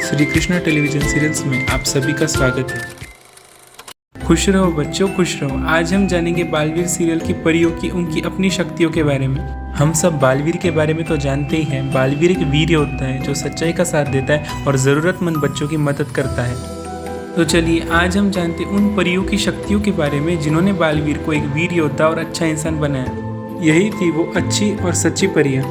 Shri Krishna television serials में आप सभी का स्वागत है। खुश रहो बच्चों, खुश रहो। आज हम जानेंगे बालवीर सीरियल की परियों की उनकी अपनी शक्तियों के बारे में। हम सब बालवीर के बारे में तो जानते ही हैं। बालवीर एक वीर योद्धा है जो सच्चाई का साथ देता है और ज़रूरतमंद बच्चों की मदद करता है। तो चलिए आज हम जानते हैं उन परियों की शक्तियों के बारे में जिन्होंने बालवीर को एक वीर योद्धा और अच्छा इंसान बनाया। यही थी वो अच्छी और सच्ची परियां।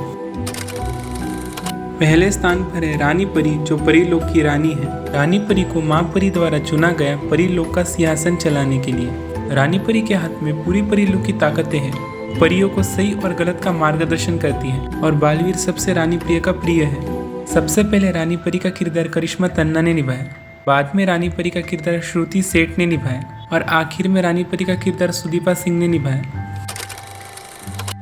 पहले स्थान पर है रानी परी, जो परीलोक की रानी है। रानी परी को माँ परी द्वारा चुना गया परीलोक का सिंहासन चलाने के लिए। रानी परी के हाथ में पूरी परीलोक की ताकतें हैं। परियों को सही और गलत का मार्गदर्शन करती है और बालवीर सबसे रानी प्रिय का प्रिय है। सबसे पहले रानी परी का किरदार करिश्मा तन्ना ने निभाया, बाद में रानी परी का किरदार श्रुति सेठ ने निभाया और आखिर में रानी परी का किरदार सुदीपा सिंह ने निभाया।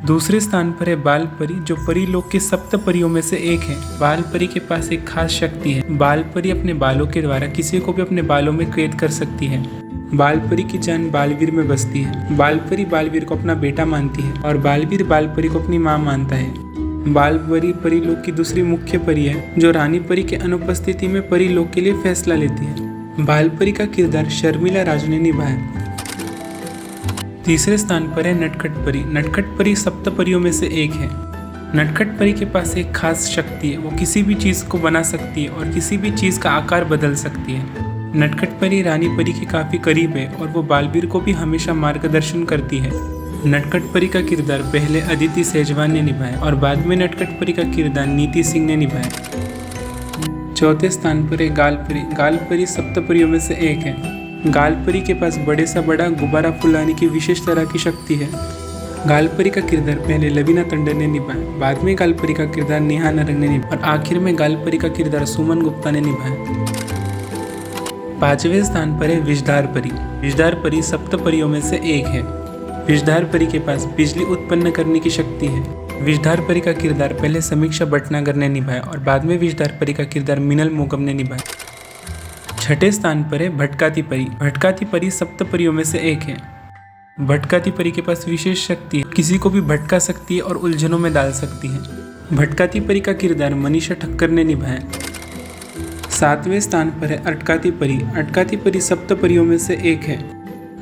दूसरे स्थान पर है बाल परी, जो परीलोक के सप्त परियों में से एक है। बाल परी के पास एक खास शक्ति है। बाल परी अपने बालों के द्वारा किसी को भी अपने बालों में कैद कर सकती है। बाल परी की जान बालवीर में बसती है। बाल परी बालवीर को अपना बेटा मानती है और बालवीर बाल परी को अपनी माँ मानता है। बाल परी परीलोक की दूसरी मुख्य परी है, जो रानी परी के अनुपस्थिति में परीलोक के लिए फैसला लेती है। बाल परी का किरदार शर्मिला राजू ने निभाया। तीसरे स्थान पर है नटखट परी। नटखट परी सप्त परियों में से एक है। नटखट परी के पास एक खास शक्ति है। वो किसी भी चीज़ को बना सकती है और किसी भी चीज़ का आकार बदल सकती है। नटखट परी रानी परी के काफ़ी करीब है और वो बालवीर को भी हमेशा मार्गदर्शन करती है। नटखट परी का किरदार पहले अदिति सेजवान ने निभाया और बाद में नटखट परी का किरदार नीति सिंह ने निभाया। चौथे स्थान पर है गाल परी। गाल परी सप्त परियों में से एक है। गाल परी के पास बड़े सा बड़ा गुब्बारा फुलाने की विशेष तरह की शक्ति है। गाल परी का किरदार पहले लवीना टंडन ने निभाया, बाद में गाल परी का किरदार नेहा नारंग ने निभाया और आखिर में गाल परी का किरदार सुमन गुप्ता ने निभाया। पांचवें स्थान पर है विषधार परी। विषधार परी सप्त परियों में से एक है। विषधार परी के पास बिजली उत्पन्न करने की शक्ति है। विषधार परी का किरदार पहले समीक्षा भटनागर ने निभाया और बाद में विषधार परी का किरदार मिनल मोगम ने निभाया। छठे स्थान पर है भटकाती परी। भटकाती परी सप्त परियों में से एक है। भटकाती परी के पास विशेष शक्ति है। किसी को भी भटका सकती है और उलझनों में डाल सकती है। भटकाती परी का किरदार मनीषा ठक्कर ने निभाया। सातवें स्थान पर है अटकाती परी। अटकाती परी सप्त परियों में से एक है।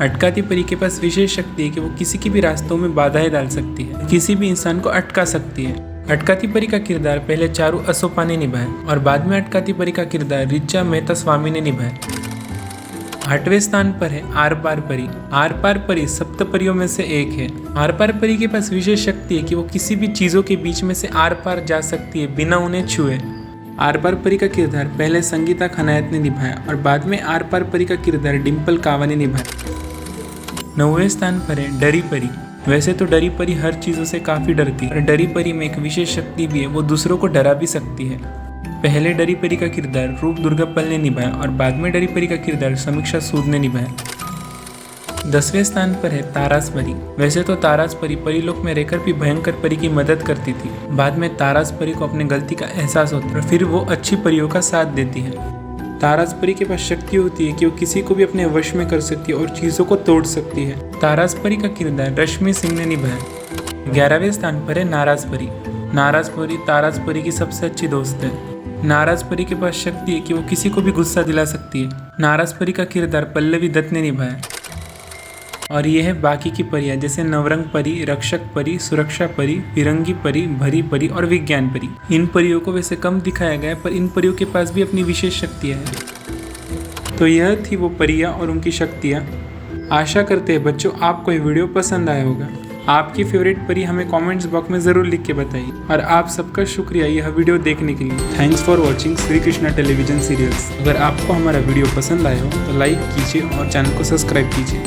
अटकाती परी के पास विशेष शक्ति है कि वो किसी की भी रास्तों में बाधाएं डाल सकती है, किसी भी इंसान को अटका सकती है। अटकाती परी का किरदार पहले चारू असोपा ने निभाया और बाद में अटकाती परी का किरदार रिचा मेहता स्वामी ने निभाया। आठवें स्थान पर है आर पार परी। आर पार परी सप्त परियों में से एक है। आर पार परी के पास विशेष शक्ति है कि वो किसी भी चीजों के बीच में से आर पार जा सकती है बिना उन्हें छुए। आर पार परी का किरदार पहले संगीता खनायत ने निभाया और बाद में आर पार परी का किरदार डिम्पल कावा ने निभाया। नौवें स्थान पर है डरी परी। वैसे तो डरी परी हर चीज़ों से काफ़ी डरती है और डरी परी में एक विशेष शक्ति भी है, वो दूसरों को डरा भी सकती है। पहले डरी परी का किरदार रूप दुर्गापल ने निभाया और बाद में डरी परी का किरदार समीक्षा सूद ने निभाया। 10वें स्थान पर है तारास परी। वैसे तो तारास परी परीलोक में रहकर भी भयंकर परी की मदद करती थी। बाद में तारास परी को अपनी गलती का एहसास होता है, फिर वो अच्छी परियों का साथ देती है। तारास परी के पास शक्ति होती है कि वो किसी को भी अपने वश में कर सकती है और चीज़ों को तोड़ सकती है। तारास परी का किरदार रश्मि सिंह ने निभाया। 11वें स्थान पर है नाराज परी। नाराज परी तारास परी की सबसे अच्छी दोस्त है। नाराज परी के पास शक्ति है कि वो किसी को भी गुस्सा दिला सकती है। नाराज परी का किरदार पल्लवी दत्त ने निभाया। और ये है बाकी की परियां, जैसे नवरंग परी, रक्षक परी, सुरक्षा परी, फिरंगी परी, भरी परी और विज्ञान परी। इन परियों को वैसे कम दिखाया गया है, पर इन परियों के पास भी अपनी विशेष शक्तियाँ हैं। तो यह थी वो परियां और उनकी शक्तियाँ। आशा करते हैं बच्चों आपको ये वीडियो पसंद आया होगा। आपकी फेवरेट परी हमें कमेंट्स बॉक्स में ज़रूर लिख के बताइए और आप सबका शुक्रिया यह वीडियो देखने के लिए। Thanks for watching Shri Krishna television serials. अगर आपको हमारा वीडियो पसंद आया हो तो लाइक कीजिए और चैनल को सब्सक्राइब कीजिए।